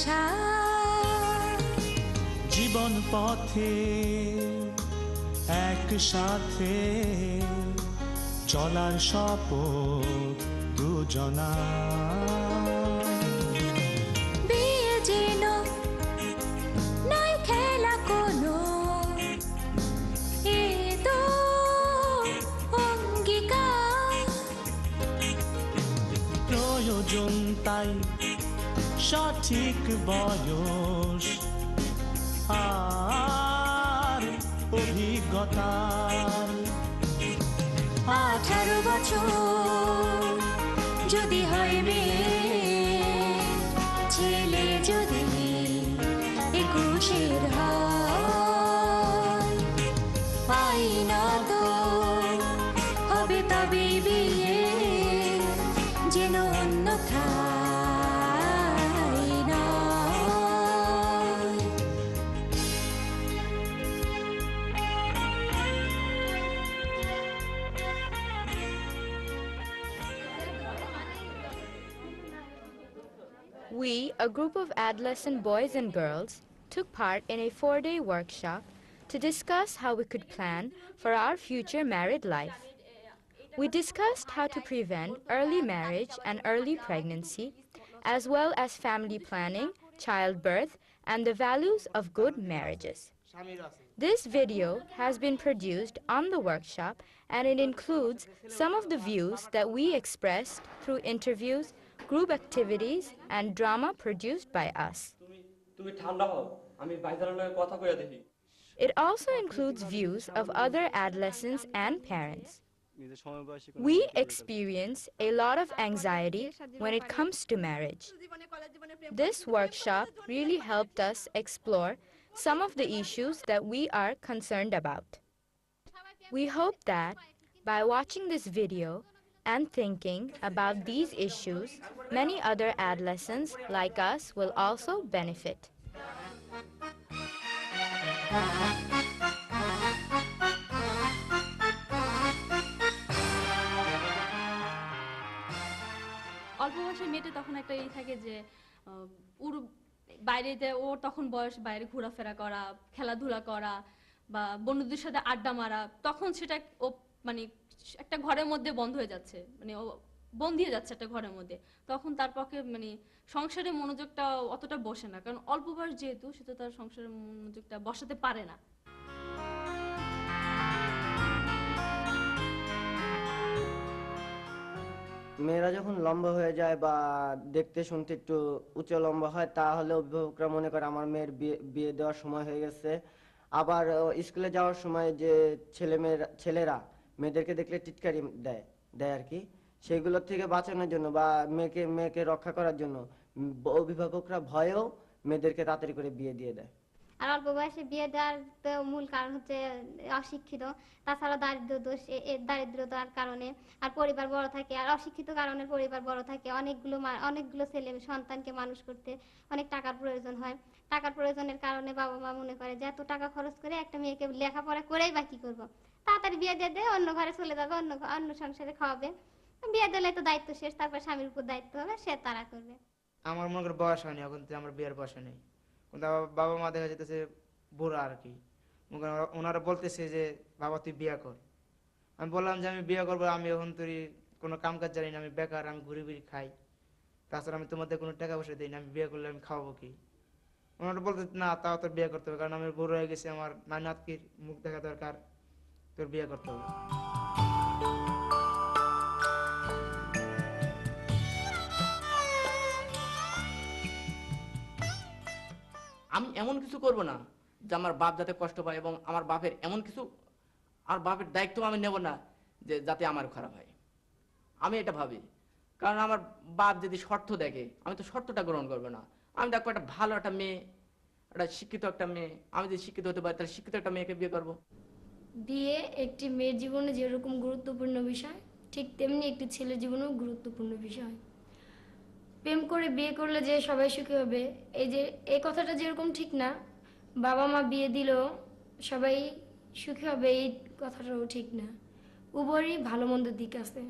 আশা জীবন পথে একসাথে চলার শপথ দুজনা বিয়ে যেন নয় খেলা কোনো এ তো অঙ্গীকার প্রয়োজন তাই সঠিক বয়স আর অভিজ্ঞতার 18 বছর যদি হয় মেয়ে ছেলে যদি 21 হয় আইনা তো হবে তবে বিয়ে যেন অন্যথায় নয়। We, a group of adolescent boys and girls, took part in a 4-day workshop to discuss how we could plan for our future married life. We discussed how to prevent early marriage and early pregnancy, as well as family planning, childbirth, and the values of good marriages. This video has been produced on the workshop, and it includes some of the views that we expressed through interviews, group activities, and drama produced by us. It also includes views of other adolescents and parents. We experience a lot of anxiety when it comes to marriage. This workshop really helped us explore some of the issues that we are concerned about. We hope that by watching this video and thinking about these issues, many other adolescents like us will also benefit. অল্প বয়সের মেয়েটা তখন একটা এই থাকে যে ওর বাইরেতে ওর তখন বয়স বাইরে ঘোরাফেরা করা, খেলাধুলা করা বা বন্ধুদের সাথে আড্ডা মারা, তখন সেটা ও মানে একটা ঘরের মধ্যে বন্ধ হয়ে যাচ্ছে, মানে ও বন্দী হয়ে যাচ্ছে একটা ঘরের মধ্যে। তখন তার পক্ষে মানে সংসারে মনোযোগটা অতটা বসে না, কারণ অল্প বয়স যেহেতু সে তো তার সংসারের মনোযোগটা বসাতে পারে না। মেয়েরা যখন লম্বা হয়ে যায় বা দেখতে শুনতে একটু উঁচু লম্বা হয়, তাহলে অভিভাবকরা মনে করে আমার মেয়ের বিয়ে দেওয়ার সময় হয়ে গেছে। আবার স্কুলে যাওয়ার সময় যে ছেলেরা মেয়েদেরকে দেখলে টিটকারি দেয় দেয় আর কি, সেগুলোর থেকে বাঁচানোর জন্য বা মেয়েকে রক্ষা করার জন্য অভিভাবকরা ভয়েও মেয়েদেরকে তাড়াতাড়ি করে বিয়ে দিয়ে দেয়। আর অল্প বয়সে বিয়ে দেওয়ার তো মূল কারণ হচ্ছে অশিক্ষিত, তাছাড়া দারিদ্র দোষ, দারিদ্রতার কারণে। আর পরিবার বড় থাকে, আর অশিক্ষিত কারণে পরিবার বড় থাকে, অনেকগুলো ছেলে সন্তানকে মানুষ করতে অনেক টাকার প্রয়োজন হয়। টাকার প্রয়োজনের কারণে বাবা মা মনে করে যে এত টাকা খরচ করে একটা মেয়েকে লেখাপড়া করেই বা কি করবো, তাড়াতাড়ি বিয়ে দিয়ে দেয়, অন্য ঘরে চলে যাবে, অন্য সংসারে খাওয়াবে। বিয়ে দিলে তো দায়িত্ব শেষ, তারপর স্বামীর উপর দায়িত্ব হবে, সে তারা করবে। আমার মনে করি বয়স হয়নি এখন, আমার বিয়ের বয়স নেই, কিন্তু বাবা মা দেখা যেতেছে বুড়া আর কি, ওনারা বলতেছে যে বাবা তুই বিয়ে কর। আমি বললাম যে আমি বিয়ে করবো, আমি এখন তুই কোনো কাম কাজ জানি না, আমি বেকার, আমি ঘুরে ঘুরে খাই, তাছাড়া আমি তোমাদের কোনো টাকা পয়সা দিই না, আমি বিয়ে করলে আমি খাওয়াবো কি? ওনারা বলতে না তাও তোর বিয়ে করতে হবে, কারণ আমি বুড়ো হয়ে গেছি, আমার নাতির মুখ দেখা দরকার, তোর বিয়ে করতে হবে। আমি এমন কিছু করব না যে আমার বাপ যাতে কষ্ট পায়, এবং আমার বাপের এমন কিছু আর বাপের দায়িত্ব আমি নেব না যে যাতে আমার খারাপ হয়। আমি এটা ভাবি, কারণ আমার বাপ যদি শর্ত দেখে, আমি তো শর্তটা গ্রহণ করবো না। আমি দেখবো একটা ভালো একটা মেয়ে, একটা শিক্ষিত একটা মেয়ে, আমি যদি শিক্ষিত হতে পারি তাহলে শিক্ষিত একটা মেয়েকে বিয়ে করবো। বিয়ে একটি মেয়ের জীবনে যেরকম গুরুত্বপূর্ণ বিষয়, ঠিক তেমনি একটি ছেলের জীবনেও গুরুত্বপূর্ণ বিষয়। প্রেম করে বিয়ে করলে যে সবাই সুখী হবে, এই কথাটা যেরকম ঠিক না, বাবা মা বিয়ে দিলেও সবাই সুখী হবে এই কথাটাও ঠিক না। উভয়ই ভালো মন্দ দিক আছে,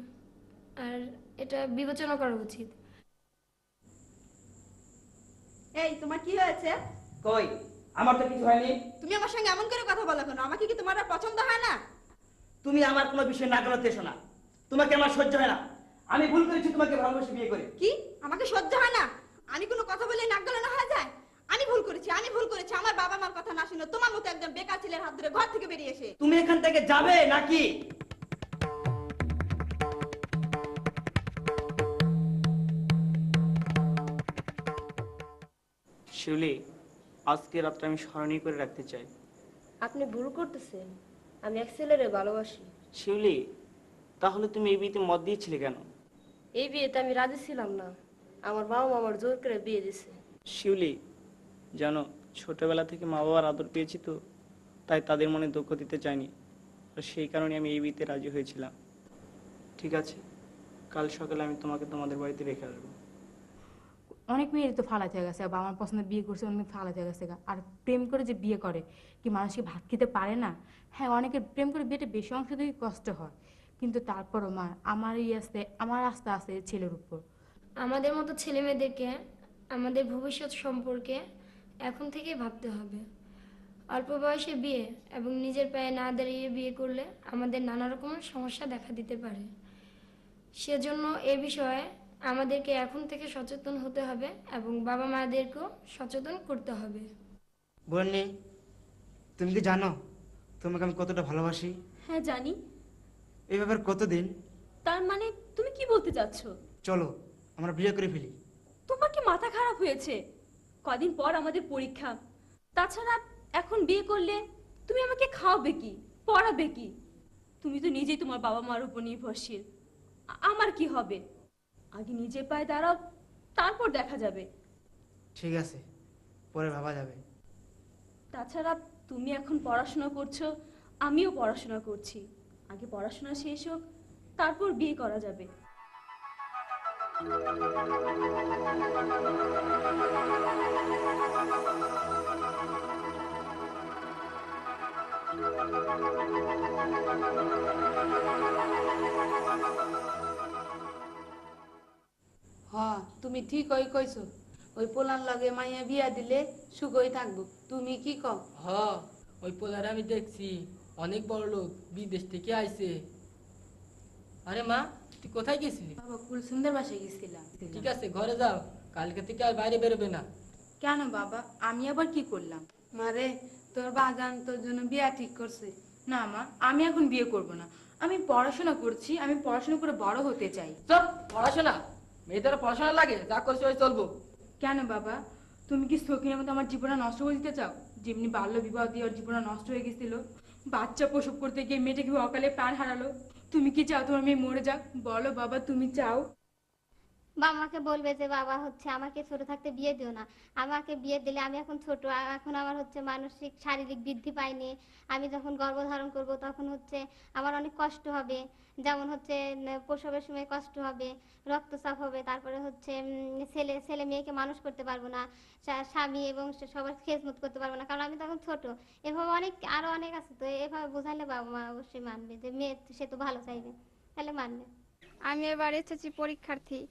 আর এটা বিবেচনা করা উচিত। এই তোমার কি হয়েছে? কই আমার তো কিছু হয়নি। তুমি আমার সঙ্গে এমন করে কথা বলো কেন? আমাকে কি তোমার আর পছন্দ হয় না? তুমি আমার কোনো বিষয় না জানাতে এসো না, তোমাকে আমার সহ্য হয় না। আমি ভুল করেছি তোমাকে ভালোবেসে বিয়ে করে। কি আমাকে সহ্য হয় না? আমি কোনো কথা বলে নাক গলানো হয়ে যায়? আমি ভুল করেছি, আমি ভুল করেছি। আমার বাবা মার কথা না শুনে তোমার মতো একজন বেকার ছেলের হাত ধরে ঘর থেকে বেরিয়ে এসে। তুমি এখান থেকে যাবে নাকি? শিউলি, আজকে রাতটা আমি স্মরণীয় করে রাখতে চাই। আপনি ভুল করতেছেন, আমি এক ছেলেরে ভালোবাসি। শিউলি, তাহলে তুমি এই বিয়েতে মত দিয়েছিলে কেন? এই বিয়েতে আমি রাজি ছিলাম না, আমার বাবা মা আমার জোর করে বিয়ে দিছে। শিউলি, জানো ছোটবেলা থেকে মা বাবার আদর পেয়েছি তো, তাই তাদের মনে দুঃখ দিতে চাইনি, আর সেই কারণে আমি এই বিয়েতে রাজি হয়েছিলাম। ঠিক আছে, কাল সকালে আমি তোমাকে তোমাদের বাড়িতে রেখে আসবো। অনেক মেয়ের তো ফালাতে গেছে বা আমার পছন্দের বিয়ে করছে অনেক ফালাতে গেছে আর প্রেম করে যে বিয়ে করে কি মানুষকে ভাত খেতে পারে না? হ্যাঁ, অনেকের প্রেম করে বিয়েটা বেশি অংশ থেকে কষ্ট হয়, কিন্তু তারপরও মা আমার আস্থা আছে ছেলের উপর। আমাদের মতো ছেলে মেয়েদেরকে আমাদের ভবিষ্যৎ সম্পর্কে এখন থেকেই ভাবতে হবে। অল্প বয়সে বিয়ে এবং নিজের পায়ে না দাঁড়িয়ে বিয়ে করলে আমাদের নানা রকমের সমস্যা দেখা দিতে পারে। সেজন্য এ বিষয়ে আমাদেরকে এখন থেকে সচেতন হতে হবে এবং বাবা মাদেরকেও সচেতন করতে হবে। বন্নি, তুমি কি জানো তোমাকে আমি কতটা ভালোবাসি? হ্যাঁ জানি। এই ব্যাপার কতদিন? তার মানে তুমি কি বলতে চাচ্ছ? চলো আমরা বিয়ে করে ফেলি। তোমার কি মাথা খারাপ হয়েছে? কদিন পর আমাদের পরীক্ষা। তাছাড়া এখন বিয়ে করলে তুমি আমাকে খাওয়াবে কি, পড়াবে কি? তুমি তো নিজেই তোমার বাবা মার উপর নির্ভরশীল। আমার কি হবে? আগে নিজে পায়ে দাঁড়াও, তারপর দেখা যাবে। ঠিক আছে, পরে ভাবা যাবে। তাছাড়া তুমি এখন পড়াশোনা করছো, আমিও পড়াশোনা করছি। আগে পড়াশোনা শেষ হোক, তারপর বিয়ে করা যাবে। হ্যাঁ, তুমি ঠিক ওই কইছো। ওই পোলার লগে মাইয়া বিয়া দিলে সুখই থাকবো। তুমি কি কও? হ, ওই পোলারে আমি দেখছি, অনেক বড় লোক, বিদেশ থেকে আইছে। আরে মা, তুই কোথায় গেছিলি? বাবা, কুলসুমদের বাসায় গেছিলাম। ঠিক আছে, ঘরে যাও, কালকে থেকে আর বাইরে বেরোবে না। কেন বাবা, আমি আবার কি করলাম? মারে, তোর বাগান তোর জন্য বিয়া ঠিক করছে। না মা, আমি এখন বিয়ে করব না। আমি পড়াশোনা করছি, আমি পড়াশোনা করে বড় হতে চাই। চল, পড়াশোনা মেয়েদের পড়াশোনা লাগে, যা করছে ওই চলবো। কেন বাবা, তুমি কি সখিনের মতো আমার জীবনটা নষ্ট করে দিতে চাও? যেমনি বাল্য বিবাহ দিয়ে ওর জীবনটা নষ্ট হয়ে গেছিল, বাচ্চা প্রসব করতে গিয়ে মেয়েটা কি অকালে প্রাণ হারালো। তুমি কি চাও তোমার মেয়ে মরে যাক? বলো বাবা, তুমি চাও? বাবাকে বলবে যে বাবা হচ্ছে আমাকে ছোট থাকতে বিয়ে দিও না, আমাকে বিয়ে দিলে আমি এখন ছোট, এখন আমার হচ্ছে মানসিক শারীরিক বৃদ্ধি পাইনি, আমি যখন গর্ভধারণ করব তখন হচ্ছে আমার অনেক কষ্ট হবে, যেমন হচ্ছে প্রসবের সময় কষ্ট হবে, রক্তচাপ হবে, তারপরে হচ্ছে ছেলে মেয়েকে মানুষ করতে পারবো না, স্বামী এবং সবার খেজমত করতে পারবো না, কারণ আমি তখন ছোট। এভাবে আরো অনেক আছে, তো এভাবে বোঝালে বাবা মা অবশ্যই মানবে যে মেয়ে সে তো ভালো চাইবে, তাহলে মানবে। আমি এবার এসেছি পরীক্ষার্থী।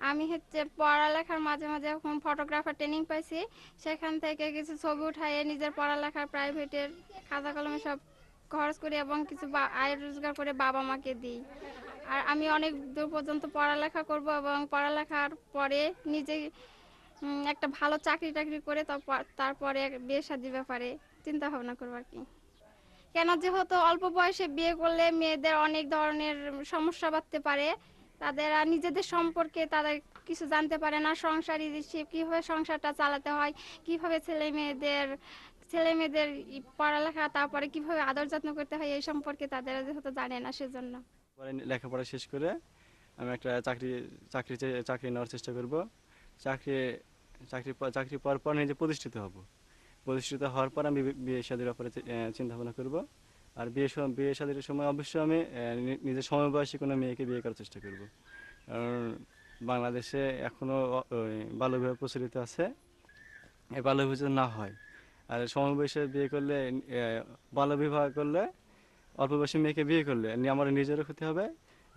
আমি হচ্ছে পড়ালেখার মাঝে মাঝে এখন ফটোগ্রাফার ট্রেনিং পাইছি, সেখান থেকে কিছু ছবি উঠাইয়ে নিজের পড়ালেখার প্রাইভেটের খাতা কলমে সব খরচ করি এবং কিছু আয় রোজগার করে বাবা মাকে দিই। আর আমি অনেক দূর পর্যন্ত পড়ালেখা করব এবং পড়ালেখার পরে নিজে একটা ভালো চাকরি করে তারপরে বিয়ে শাদীর ব্যাপারে চিন্তা ভাবনা করবো আর কি। কেন, যেহেতু অল্প বয়সে বিয়ে করলে মেয়েদের অনেক ধরনের সমস্যা বাড়তে পারে, তাদের নিজেদের সম্পর্কে তাদের কিছু জানতে পারে না, সংসারী কিভাবে সংসারটা চালাতে হয়, কিভাবে ছেলে মেয়েদের পড়ালেখা, তারপরে কিভাবে আদর যত্ন করতে হয়, এই সম্পর্কে তাদের যেহেতু জানে না, সেজন্য লেখাপড়া শেষ করে আমি একটা চাকরি নেওয়ার চেষ্টা করব। চাকরি পাওয়ার পর নিজে প্রতিষ্ঠিত হব। প্রতিষ্ঠিত হওয়ার পর আমি বিয়ে শাদীর ব্যাপারে চিন্তা ভাবনা করব। আর বিয়ে শাদীর সময় অবশ্যই আমি নিজের সমবয়সী কোনো মেয়েকে বিয়ে করার চেষ্টা করব। কারণ বাংলাদেশে এখনও বাল্যবিবাহ প্রচলিত আছে, এই বাল্যবিবাহ যদি না হয় আর সমবয়সে বিয়ে করলে, বাল্যবিবাহ করলে, অল্প বয়সী মেয়েকে বিয়ে করলে আমার নিজেরও ক্ষতি হবে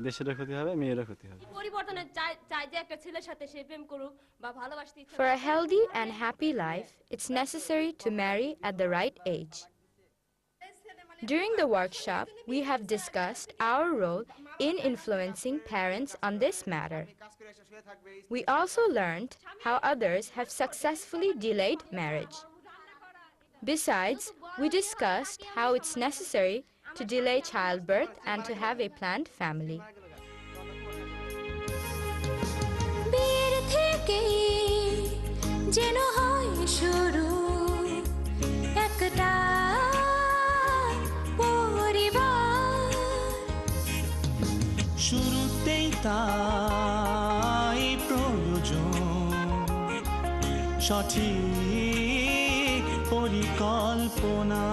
দেশেরও ক্ষতি হবে, মেয়েরও ক্ষতি হবে। পরিবর্তনে চাই যে একটা ছেলের সাথে সে প্রেম করুক বা ভালোবাসতে ইচ্ছা For a করে। healthy and happy life, it's necessary to marry at the right age. During the workshop, we have discussed our role in influencing parents on this matter. We also learned how others have successfully delayed marriage. Besides, we discussed how it's necessary to delay childbirth and to have a planned family. বিয়ের থেকে যেন হয় শুরু একটা পরিবার। শুরুতেই তাই প্রয়োজন সঠিক পরিকল্পনা।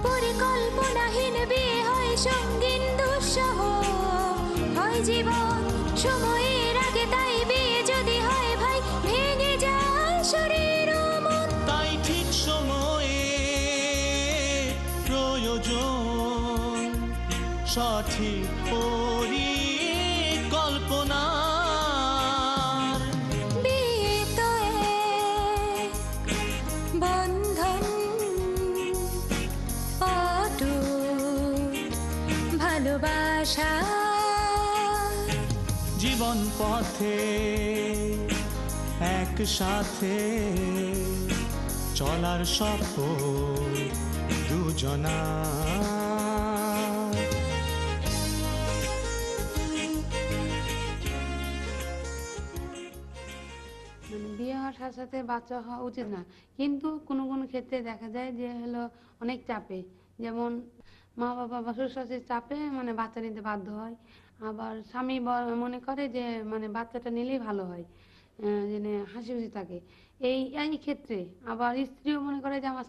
পরিকল্পনাহীন বিয়ে হয় সঙ্গীন দুঃসহ, হয় জীবন সময়ের আগে, তাই বিয়ে যদি হয় ভাই ভেঙে যায় শরীর ও মন। তাই ঠিক সময়ে প্রয়োজন সঠিক পরিকল্পনা। বিয়ে তো এক বন্ধন অটুট ভালোবাসা। জীবন পথে একসাথে চলার শপথ দুজনা। মানে বিয়ে হওয়ার সাথে সাথে বাচ্চা হওয়া উচিত না, কিন্তু কোনো কোনো ক্ষেত্রে দেখা যায় যে হলো অনেক চাপে, যেমন মা বাবা বা শ্বশুর শাশুড়ির চাপে মানে বাচ্চা নিতে বাধ্য হয়। আবার স্বামী মনে করে যে মানে বাচ্চাটা নিলেই ভালো হয়, যেন হাসি খুশি থাকে। এই ক্ষেত্রে আবার স্ত্রীও মনে করে যে আমার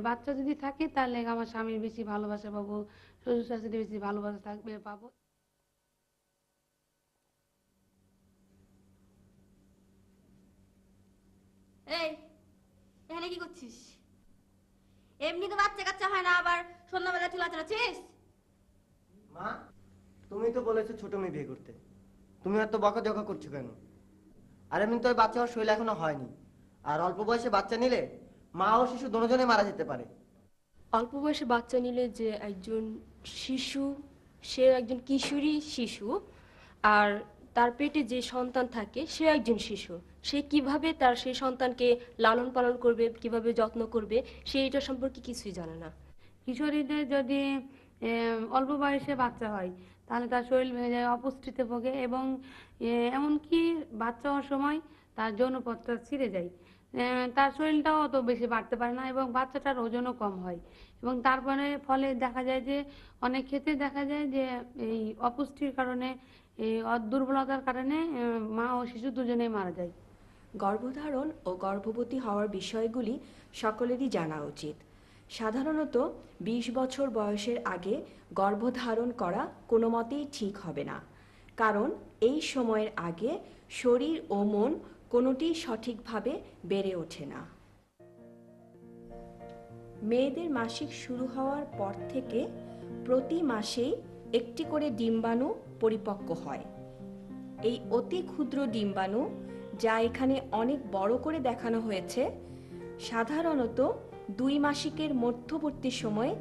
বাচ্চা যদি থাকে তাহলে আমার স্বামীর বেশি ভালোবাসা পাবো, শ্বশুর শাশুড়ির বেশি ভালোবাসা থাকবে পাবো। এই এখানে কি করছিস? এমনি তো বাচ্চা কাচ্চা হয় না, আবার সন্ধ্যাবেলা চুলা চালাচ্ছিস। মা, তুমি তো বলেছো ছোট মেয়ে বিয়ে করতে, তুমি এত বকাঝকা করছো কেন? আর এমনি তো ওই বাচ্চা হওয়ার শৈল এখনো হয়নি, আর অল্প বয়সে বাচ্চা নিলে মা ও শিশু দুজনে মারা যেতে পারে। অল্প বয়সে বাচ্চা নিলে যে একজন শিশু, সে একজন কিশোরী শিশু, আর তার পেটে যে সন্তান থাকে সে একজন শিশু। সে কিভাবে তার সেই সন্তানকে লালন পালন করবে, কিভাবে যত্ন করবে, সে এটা সম্পর্কে কিছুই জানে না। কিশোরীদের যদি অল্প বয়সে বাচ্চা হয় তাহলে তার শরীর ভেঙে যায়, অপুষ্টিতে ভোগে, এবং এমনকি বাচ্চা হওয়ার সময় তার যৌনপথটা ছিঁড়ে যায়। তার শরীরটাও অত বেশি বাড়তে পারে না এবং বাচ্চাটার ওজনও কম হয়, এবং তারপরে ফলে দেখা যায় যে অনেক ক্ষেত্রে দেখা যায় যে এই অপুষ্টির কারণে, এই দুর্বলতার কারণে মা ও শিশু দুজনেই মারা যায়। গর্ভধারণ ও গর্ভবতী হওয়ার বিষয়গুলি সকলেরই জানা উচিত। সাধারণত 20 বছর বয়সের আগে গর্ভধারণ করা কোনো মতেই ঠিক হবে না, কারণ এই সময়ের আগে শরীর ও মন কোনোটিই সঠিকভাবে বেড়ে ওঠে না। মেয়েদের মাসিক শুরু হওয়ার পর থেকে প্রতি মাসেই একটি করে ডিম্বাণু পরিপক্ক হয়। এই অতি ক্ষুদ্র ডিম্বাণু, যা এখানে অনেক বড় করে দেখানো হয়েছে, সাধারণত 2 মাসিকের মধ্যবর্তী সময়ে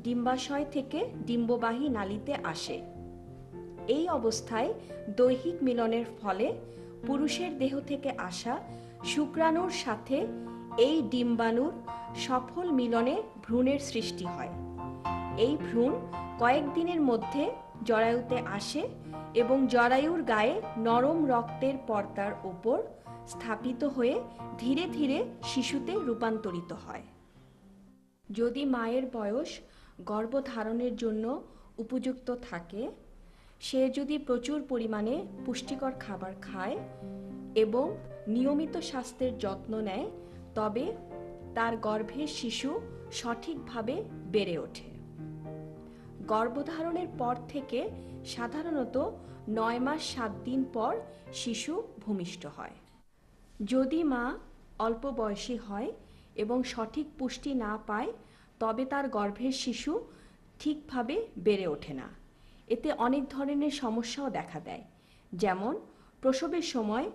ডিম্বাশয় থেকে ডিম্ববাহী নালীতে আসে। এই অবস্থায় দৈহিক মিলনের ফলে পুরুষের দেহ থেকে আসা শুক্রাণুর সাথে এই ডিম্বাণুর সফল মিলনে ভ্রূণের সৃষ্টি হয়। এই ভ্রূণ কয়েকদিনের মধ্যে জরায়ুতে আসে এবং জরায়ুর গায়ে নরম রক্তের পর্দার উপর স্থাপিত হয়ে ধীরে ধীরে শিশুতে রূপান্তরিত হয়। যদি মায়ের বয়স গর্ভধারণের জন্য উপযুক্ত থাকে, সে যদি প্রচুর পরিমাণে পুষ্টিকর খাবার খায় এবং নিয়মিত স্বাস্থ্যের যত্ন নেয়, তবে তার গর্ভের শিশু সঠিকভাবে বেড়ে ওঠে। গর্ভধারণের পর থেকে সাধারণত 9 মাস 7 দিন পর শিশু ভূমিষ্ঠ হয়। যদি মা অল্প বয়সী হয় এবং সঠিক পুষ্টি না পায়, তবে তার গর্ভের শিশু ঠিকভাবে বেড়ে ওঠে না। এতে অনেক ধরনের সমস্যাও দেখা দেয়, যেমন প্রসবের সময়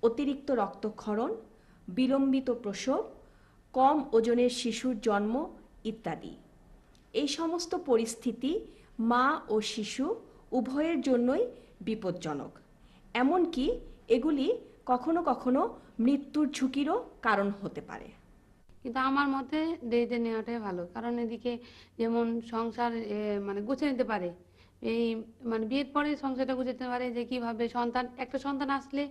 অতিরিক্ত রক্তক্ষরণ, বিলম্বিত প্রসব, কম ওজনের শিশুর জন্ম ইত্যাদি। এই সমস্ত পরিস্থিতি মা ও শিশু উভয়ের জন্যই বিপজ্জনক। এমনকি এগুলি কখনো কখনো মৃত্যুর ঝুঁকিরও কারণ হতে পারে। কিন্তু আমার মতে ডেটে নেওয়াটাই ভালো, কারণ এদিকে যেমন সংসার মানে গুছিয়ে নিতে পারে, এই মানে বিয়ের পরে সংসারটা গুছাতে পারে যে কিভাবে একটা সন্তান আসলে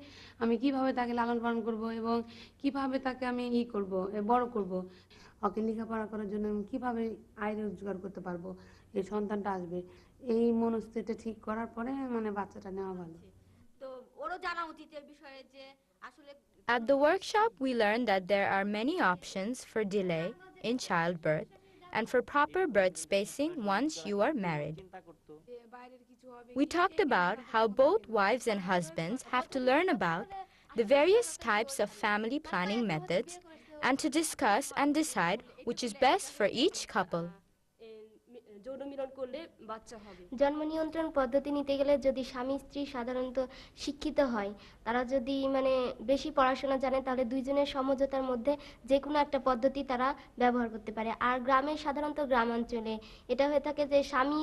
আমি কিভাবে তাকে লালন পালন করব এবং কিভাবে তাকে আমি করব, বড় করব, ওকে লেখাপড়া করার জন্য আমি কিভাবে আয় রোজগার করতে পারবো, এই সন্তানটা আসবে, এই মনস্থিতিটা ঠিক করার পরে মানে বাচ্চাটা নেওয়া ভালো। তো ওরও জানা উচিত এই বিষয়ে যে আসলে At the workshop, we learned that there are many options for delay in childbirth and for proper birth spacing once you are married. We talked about how both wives and husbands have to learn about the various types of family planning methods and to discuss and decide which is best for each couple. যৌন মিলন করলে বাচ্চা হবে। জন্ম নিয়ন্ত্রণ পদ্ধতি নিতে গেলে যদি স্বামী স্ত্রী সাধারণত শিক্ষিত হয়, তারা যদি মানে বেশি পড়াশোনা জানে, তাহলে দুইজনের সমঝোতার মধ্যে যে কোনো একটা পদ্ধতি তারা ব্যবহার করতে পারে। আর গ্রামে সাধারণত গ্রামাঞ্চলে এটা হয়ে থাকে যে স্বামী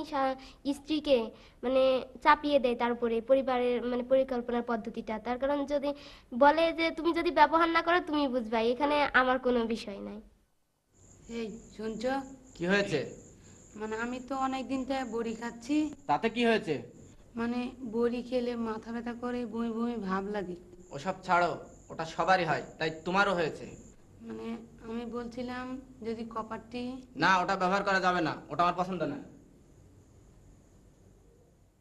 স্ত্রীকে মানে চাপিয়ে দেয় তার উপরে পরিবারের মানে পরিকল্পনার পদ্ধতিটা। তার কারণ যদি বলে যে তুমি যদি ব্যবহার না করো তুমি বুঝবা, এখানে আমার কোনো বিষয় নাই। এই শুনছ, কি হয়েছে? মানে আমি তো অনেক দিন থেকে বড়ি খাচ্ছি। তাতে কি হয়েছে? মানে বড়ি খেলে মাথা ব্যথা করে, বমি বমি ভাব লাগে। ওসব ছাড়ো, ওটা সবারই হয়, তাই তোমারও হয়েছে। মানে আমি বলছিলাম যদি কপারটি। না, ওটা ব্যবহার করা যাবে না, ওটা আমার পছন্দ না।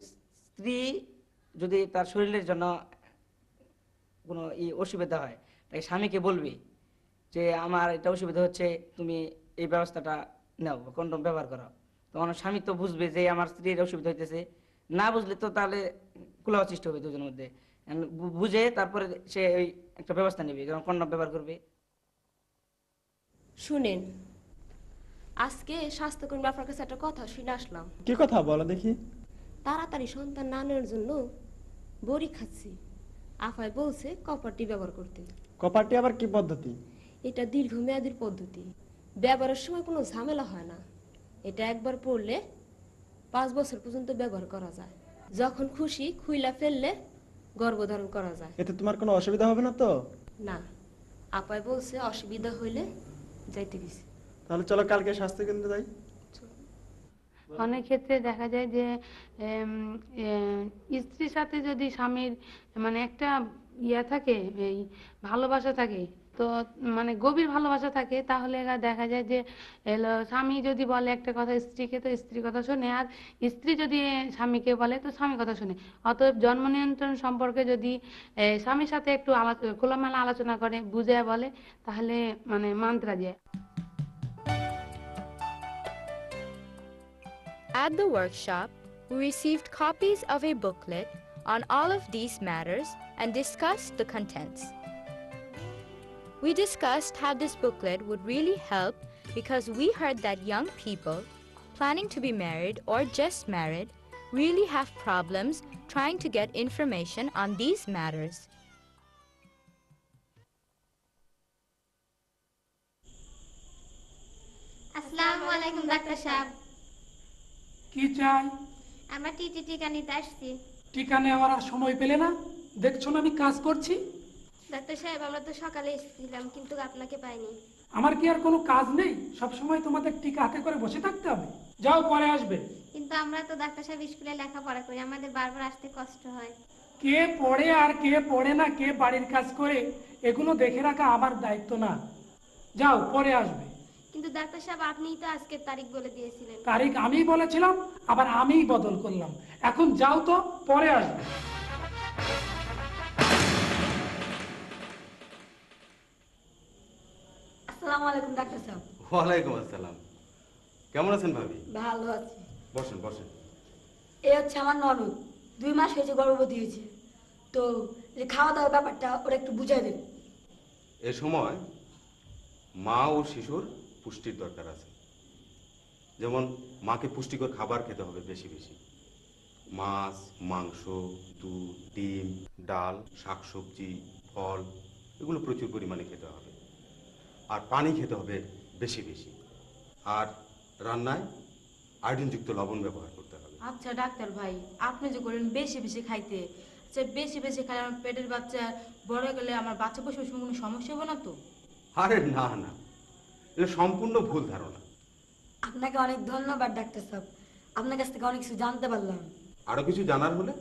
স্ত্রী যদি তার শরীরের জন্য কোনো অসুবিধা হয়, তাই স্বামীকে বলবি যে আমার এটা অসুবিধা হচ্ছে, তুমি এই ব্যবস্থাটা নাও, কন্ডম ব্যবহার করো। তখন স্বামী তো বুঝবে যে আমার স্ত্রীর অসুবিধা হইতেছে, না বুঝলে তো তাহলে কুলাহ সৃষ্টি হবে দুজনের মধ্যে। বুঝে তারপরে সে ওই একটা ব্যবস্থা নেবে, যেমন কন্ডম ব্যবহার করবে। শুনেন, আজকে স্বাস্থ্যকর্মী আপনার কাছে একটা কথা শুনে আসলাম। কি কথা বলো দেখি? তাড়াতাড়ি সন্তান না নেওয়ার জন্য বড়ি খাচ্ছি, আফায় বলছে কপারটি ব্যবহার করতে। কপারটি আবার কি পদ্ধতি? এটা দীর্ঘমেয়াদীর পদ্ধতি, ব্যবহারের সময় কোনো ঝামেলা হয় না। এটা একবার পড়লে 5 বছর পর্যন্ত ব্যবহার করা যায়। যখন খুশি খুইলা ফেললে গর্ভধারণ করা যায়। এতে তোমার কোনো অসুবিধা হবে না তো? না, আপায় বলছে অসুবিধা হইলে যাইতে দিছে। তাহলে চলো কালকে স্বাস্থ্য কেন্দ্রে যাই। অনেক ক্ষেত্রে দেখা যায় যে স্ত্রীর সাথে যদি স্বামীর মানে একটা থাকে, এই ভালোবাসা থাকে, তো মানে গভীর ভালোবাসা থাকে, তাহলে দেখা যায় যে স্বামী যদি বলে একটা কথা স্ত্রীকে, তো স্ত্রীর কথা শোনে, আর স্ত্রী যদি স্বামীকে বলে তো স্বামীর কথা শোনে। অতএব জন্ম নিয়ন্ত্রণ সম্পর্কে যদি স্বামীর সাথে একটু খোলামেলা আলোচনা করে, বুঝে বলে, তাহলে মানে মানতে রাজি হয়। At the workshop, we received copies of a booklet on all of these matters and discussed the contents. We discussed how this booklet would really help because we heard that young people planning to be married or just married really have problems trying to get information on these matters. আসসালামু আলাইকুম doctor সাহেব। কি চাই? আমরা টিকা নিতে আসছি। টিকা নেওয়ার আর সময় পেলে না? দেখছো না আমি কাজ করছি। ডাক্তার সাহেব, আমরা তো সকালে এসেছিলাম কিন্তু আপনাকে পাইনি। আমার কি আর কোনো কাজ নেই? সব সময় তোমাদের টিকা হাতে করে বসে থাকতে হবে? যাও, পরে আসবে। কিন্তু আমরা তো ডাক্তার সাহেব স্কুলে লেখাপড়া করি, আমাদের বারবার আসতে কষ্ট হয়। কে পড়ে আর কে পড়ে না, কে বাড়ির কাজ করে, এগুলো দেখে রাখা আমার দায়িত্ব না। যাও, পরে আসবে। কিন্তু ডাক্তার সাহেব, আপনিই তো আজকের তারিখ বলে দিয়েছিলেন। তারিখ আমিই বলেছিলাম, আবার আমিই বদল করলাম। এখন যাও তো, পরে আসবে। আসসালামু আলাইকুম ডাক্তার সাহেব। ওয়ালাইকুম আসসালাম। কেমন আছেন ভাবি? ভালো আছি। বসেন বসেন। এই হচ্ছে আমার ননদ, 2 মাস হয়েছে গর্ভবতী হয়েছে। তো যে খাওয়া দাওয়ার ব্যাপারটা ওরা একটু বুঝাই দেন। এ সময় মা ও শিশুর পুষ্টির দরকার আছে। যেমন মাকে পুষ্টিকর খাবার খেতে হবে বেশি বেশি, মাছ, মাংস, দুধ, ডিম, ডাল, শাকসবজি, ফল এগুলো প্রচুর পরিমাণে খেতে হবে। আর পানি খেতে হবে বেশি বেশি। আর রান্নায় আয়োডিনযুক্ত লবণ ব্যবহার করতে হবে। আচ্ছা ডাক্তার ভাই, আপনি যে বলেন বেশি বেশি খাইতে, আচ্ছা বেশি বেশি খাইলে আমার পেটের বাচ্চা বড় গেলে আমার বাচ্চা প্রসবের সময় কোনো সমস্যা হবে না তো? আরে না না, এটা সম্পূর্ণ ভুল ধারণা। আপনাকে অনেক ধন্যবাদ ডাক্তার সাহেব, আপনার কাছ থেকে অনেক কিছু জানতে পারলাম। আরো কিছু জানার হলে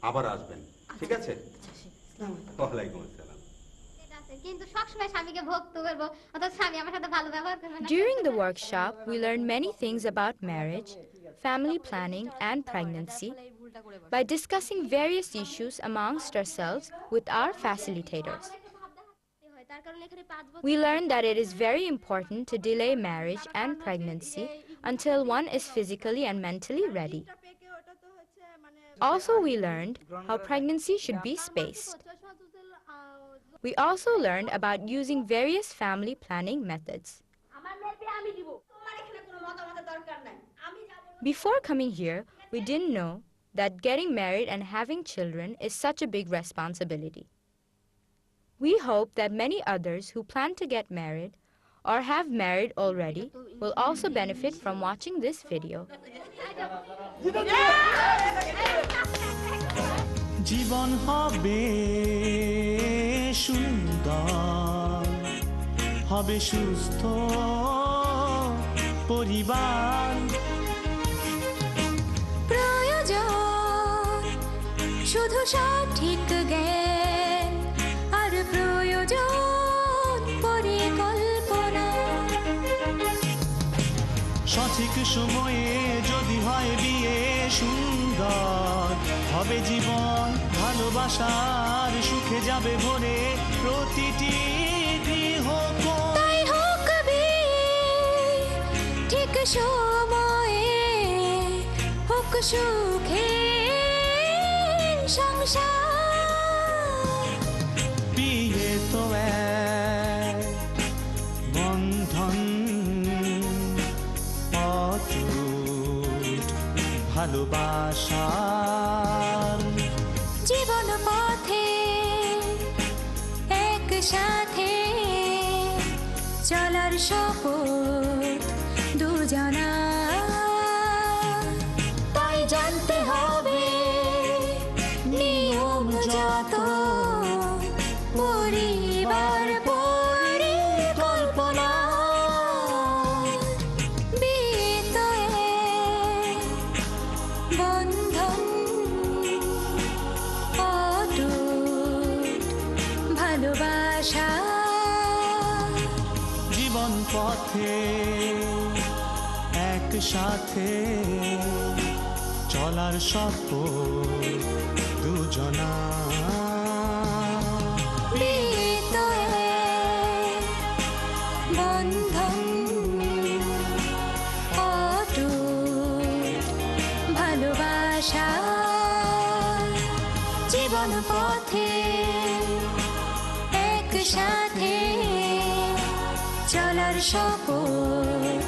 আবার আসবেন, ঠিক আছে? ওয়ালাইকুম আসসালাম। কিন্তু সবসময় স্বামীকে ভক্ত করবো, অথচ স্বামী আমার সাথে ভালো ব্যবহার করবে না। During the workshop, we learned many things about marriage, family planning, and pregnancy by discussing various issues amongst ourselves with our facilitators. We learned that it is very important to delay marriage and pregnancy until one is physically and mentally ready. Also, we learned how pregnancy should be spaced. We also learned about using various family planning methods. Before coming here, we didn't know that getting married and having children is such a big responsibility. We hope that many others who plan to get married or have married already will also benefit from watching this video. জীবন হবে সুন্দর, হবে সুস্থ পরিবার। প্রয়োজন শুধু সঠিক জ্ঞান, আর প্রয়োজন পরিকল্পনা। সঠিক সময়ে যদি হয় বিয়ে সুন্দর, হবে জীবন ভালোবাসার সুখে যাবে ভরে প্রতিটি গৃহকোণ। তাই হোক বিয়ে ঠিক সময়ে, হোক সুখে সংসার। বিয়ে তো এক বন্ধন, অটুট ভালোবাসার। জীবন পথে একসাথে চলার শপথ দুজনা। তাই জানতে হবে নিয়ম যত, পরিবার পরিকল্পনা। বিয়ে তো এক বন্ধন, অটুট ভালোবাসা। জীবন পথে একসাথে চলার শপথ দুজনা। বিয়ে তো এক বন্ধন, অটুট ভালোবাসা। জীবন পথে একসাথে চলার শপথ